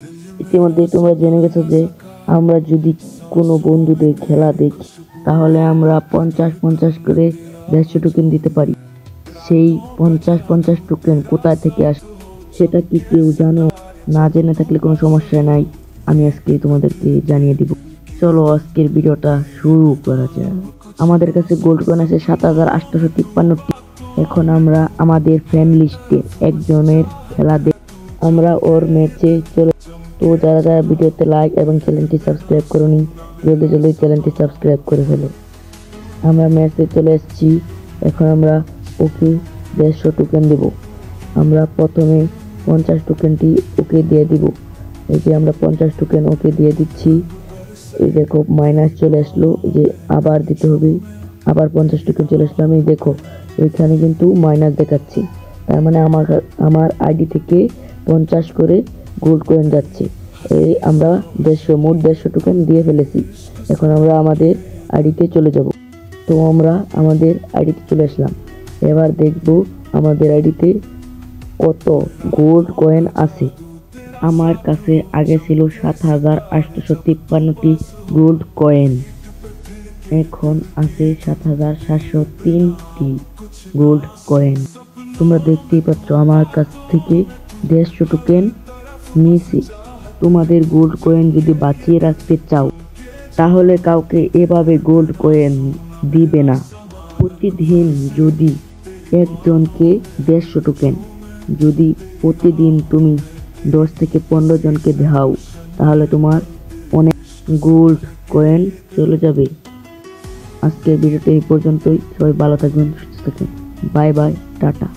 ইতিমধ্যে তোমরা জেনে গেছো যে আমরা যদি কোনো বন্ধুদের খেলা দেখি তাহলে আমরা 50-50 করে 150 টোকেন দিতে পারি। সেই 50-50 টোকেন কোথায় থেকে আসে সেটা কি কেউ জানো? না জেনে থাকলে কোনো সমস্যা নাই, আমি আজকে তোমাদেরকে জানিয়ে দিব। চলো আজকের ভিডিওটা শুরু করা যাক। আমাদের কাছে গোল্ড কয়েন আছে 7853টি। এখন আমরা আমাদের ফ্রেন্ড লিস্টে একজনের খেলা দেখ, আমরা ওর ম্যাচে চলে। তো যারা যারা ভিডিওতে লাইক এবং চ্যানেলটি সাবস্ক্রাইব করোনি, জলদি জলদি চ্যানেলটি সাবস্ক্রাইব করে ফেলো। আমরা ম্যাচে চলে এসেছি। এখন আমরা ওকে 150 টোকেন দেব। আমরা প্রথমে 50 টোকেনটি ওকে দিয়ে দিব। এই যে আমরা 50 টোকেন ওকে দিয়ে দিচ্ছি। এই দেখো মাইনাস চলে আসলো, যে আবার দিতে হবে। আবার 50 টোকেন চলে আসলো। আমি দেখো ওইখানে কিন্তু মাইনাস দেখাচ্ছি, তার মানে আমার আইডি থেকে 50 করে গোল্ড কয়েন যাচ্ছে। এই আমরা 150 মোট 150 টোকেন দিয়ে ফেলেছি। এখন আমরা আমাদের আইডিতে চলে যাব। তো আমরা আমাদের আইডিতে চলে আসলাম। এবার দেখব আমাদের আইডিতে কত গোল্ড কয়েন আছে। আমার কাছে আগে ছিল 7853টি গোল্ড কয়েন, এখন আছে 7703টি গোল্ড কয়েন। তোমরা দেখতেই পাচ্ছ আমার কাছ থেকে 150 টোকেন নিয়েছি। তোমাদের গোল্ড কয়েন যদি বাঁচিয়ে রাখতে চাও তাহলে কাউকে এভাবে গোল্ড কয়েন দিবে না। প্রতিদিন যদি একজনকে 150 টোকেন, যদি প্রতিদিন তুমি 10 থেকে 15 জনকে দাও তাহলে তোমার অনেক গোল্ড কয়েন চলে যাবে। আজকের ভিডিওটা এই পর্যন্তই। সবাই ভালো থাকবেন, সুস্থ থাকবেন। Bye bye, tata.